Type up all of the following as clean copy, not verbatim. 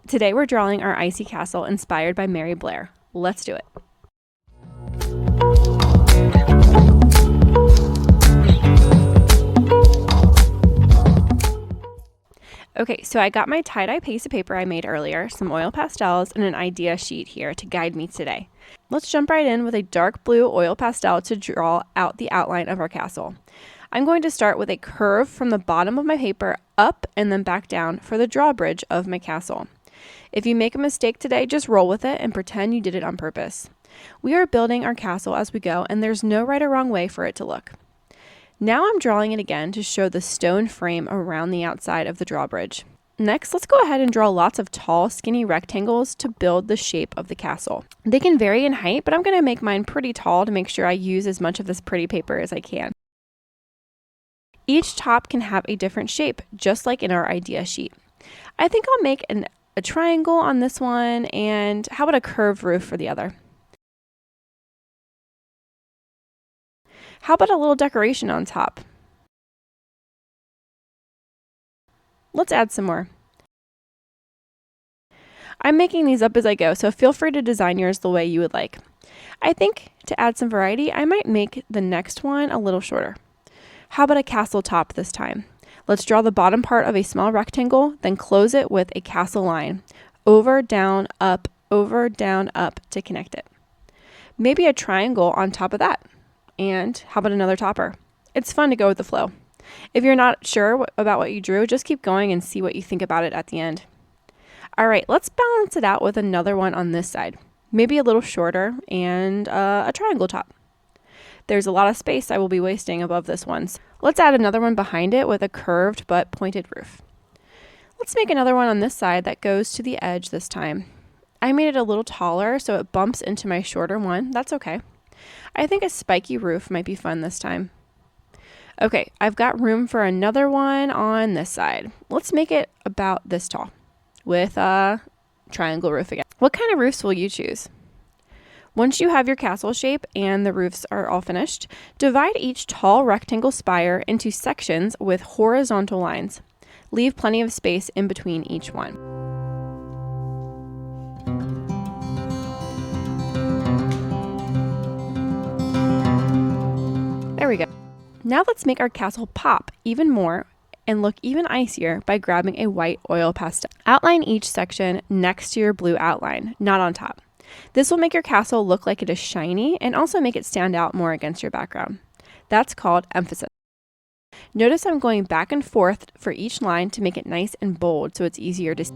Today we're drawing our icy castle inspired by Mary Blair. Let's do it. Okay, so I got my tie-dye piece of paper I made earlier, some oil pastels, and an idea sheet here to guide me today. Let's jump right in with a dark blue oil pastel to draw out the outline of our castle. I'm going to start with a curve from the bottom of my paper up and then back down for the drawbridge of my castle. If you make a mistake today, just roll with it and pretend you did it on purpose. We are building our castle as we go, and there's no right or wrong way for it to look. Now I'm drawing it again to show the stone frame around the outside of the drawbridge. Next, let's go ahead and draw lots of tall, skinny rectangles to build the shape of the castle. They can vary in height, but I'm going to make mine pretty tall to make sure I use as much of this pretty paper as I can. Each top can have a different shape, just like in our idea sheet. I think I'll make a triangle on this one, and how about a curved roof for the other? How about a little decoration on top? Let's add some more. I'm making these up as I go, so feel free to design yours the way you would like. I think to add some variety, I might make the next one a little shorter. How about a castle top this time? Let's draw the bottom part of a small rectangle, then close it with a castle line. Over, down, up to connect it. Maybe a triangle on top of that. And how about another topper? It's fun to go with the flow. If you're not sure about what you drew, just keep going and see what you think about it at the end. All right, let's balance it out with another one on this side. Maybe a little shorter and a triangle top. There's a lot of space I will be wasting above this one. So let's add another one behind it with a curved but pointed roof. Let's make another one on this side that goes to the edge this time. I made it a little taller so it bumps into my shorter one. That's okay. I think a spiky roof might be fun this time. Okay, I've got room for another one on this side. Let's make it about this tall with a triangle roof again. What kind of roofs will you choose? Once you have your castle shape and the roofs are all finished, divide each tall rectangle spire into sections with horizontal lines. Leave plenty of space in between each one. There we go. Now let's make our castle pop even more and look even icier by grabbing a white oil pastel. Outline each section next to your blue outline, not on top. This will make your castle look like it is shiny and also make it stand out more against your background. That's called emphasis. Notice I'm going back and forth for each line to make it nice and bold so it's easier to see.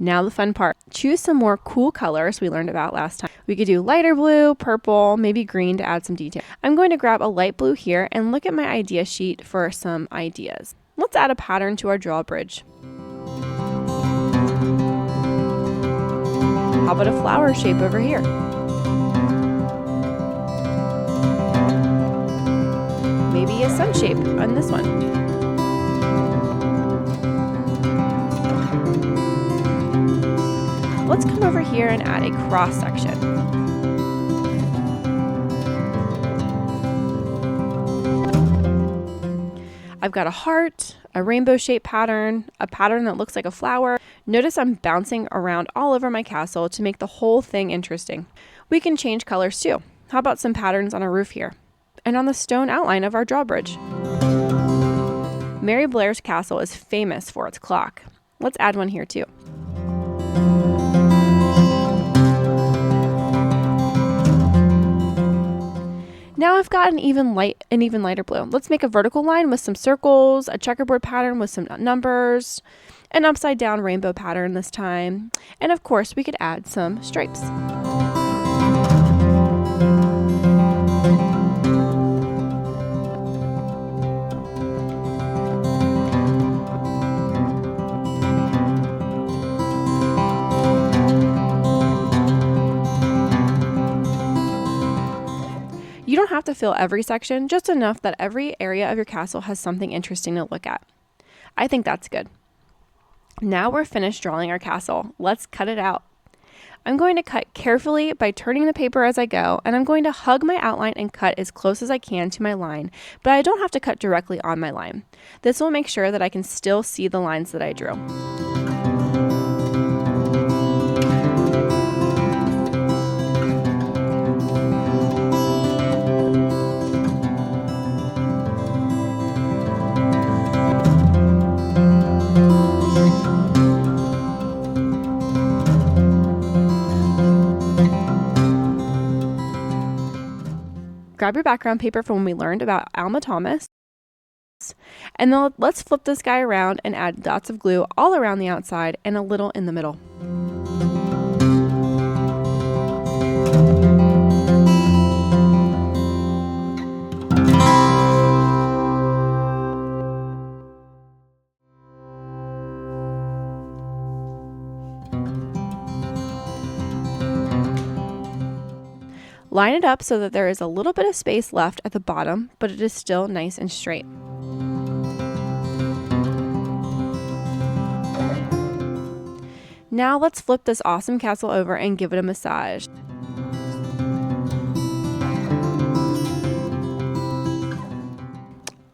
Now the fun part. Choose some more cool colors we learned about last time. We could do lighter blue, purple, maybe green to add some detail. I'm going to grab a light blue here and look at my idea sheet for some ideas. Let's add a pattern to our drawbridge. How about a flower shape over here? Maybe a sun shape on this one. Let's come over here and add a cross section. I've got a heart, a rainbow shaped pattern, a pattern that looks like a flower. Notice I'm bouncing around all over my castle to make the whole thing interesting. We can change colors too. How about some patterns on a roof here? And on the stone outline of our drawbridge. Mary Blair's castle is famous for its clock. Let's add one here too. Now I've got an even lighter blue. Let's make a vertical line with some circles, a checkerboard pattern with some numbers, an upside down rainbow pattern this time, and of course we could add some stripes. have to fill every section, just enough that every area of your castle has something interesting to look at. I think that's good. Now we're finished drawing our castle. Let's cut it out. I'm going to cut carefully by turning the paper as I go, and I'm going to hug my outline and cut as close as I can to my line, but I don't have to cut directly on my line. This will make sure that I can still see the lines that I drew. Grab your background paper from when we learned about Alma Thomas, and then let's flip this guy around and add dots of glue all around the outside and a little in the middle. Line it up so that there is a little bit of space left at the bottom, but it is still nice and straight. Now let's flip this awesome castle over and give it a massage.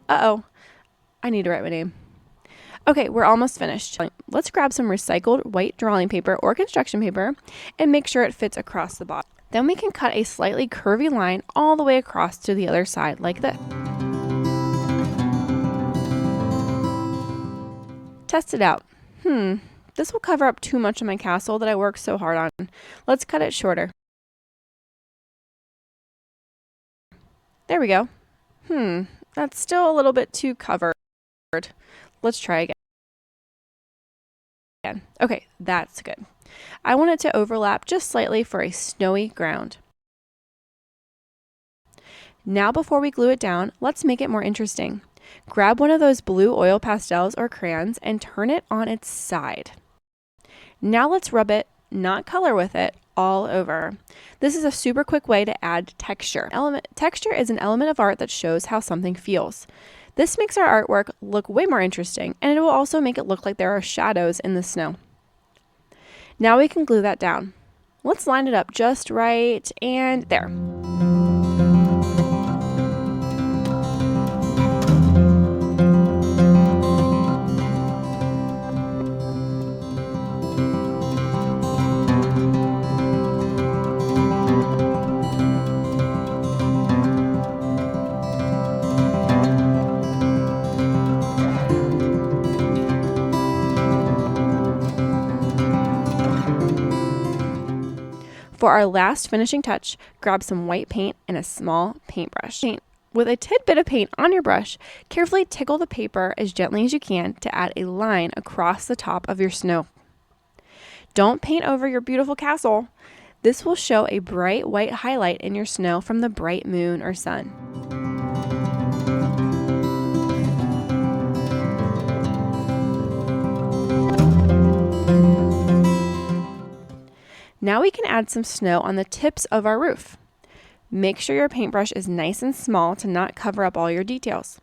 Uh-oh, I need to write my name. Okay, we're almost finished. Let's grab some recycled white drawing paper or construction paper and make sure it fits across the bottom. Then we can cut a slightly curvy line all the way across to the other side like this. Test it out. This will cover up too much of my castle that I worked so hard on. Let's cut it shorter. There we go. That's still a little bit too covered. Let's try again. Okay, that's good. I want it to overlap just slightly for a snowy ground. Now before we glue it down, let's make it more interesting. Grab one of those blue oil pastels or crayons and turn it on its side. Now let's rub it, not color with it, all over. This is a super quick way to add texture. Texture is an element of art that shows how something feels. This makes our artwork look way more interesting, and it will also make it look like there are shadows in the snow. Now we can glue that down. Let's line it up just right, and there. For our last finishing touch, grab some white paint and a small paintbrush. With a tidbit of paint on your brush, carefully tickle the paper as gently as you can to add a line across the top of your snow. Don't paint over your beautiful castle. This will show a bright white highlight in your snow from the bright moon or sun. Now we can add some snow on the tips of our roof. Make sure your paintbrush is nice and small to not cover up all your details.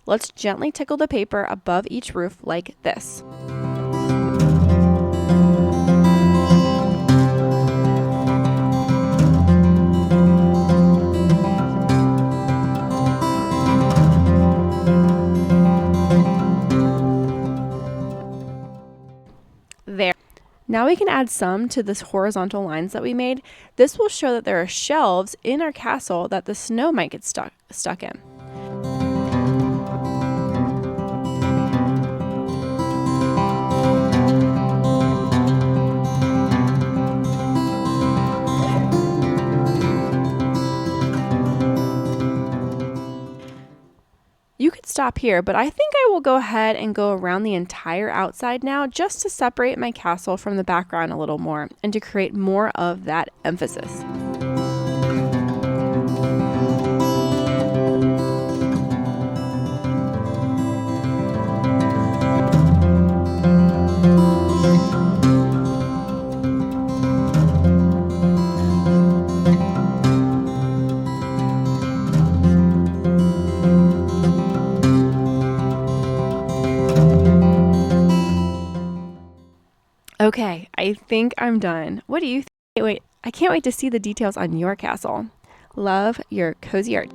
Let's gently tickle the paper above each roof like this. There. Now we can add some to this horizontal lines that we made. This will show that there are shelves in our castle that the snow might get stuck in. You could stop here, but I think I will go ahead and go around the entire outside now just to separate my castle from the background a little more and to create more of that emphasis. Okay, I think I'm done. What do you think? Wait, I can't wait to see the details on your castle. Love your cozy art.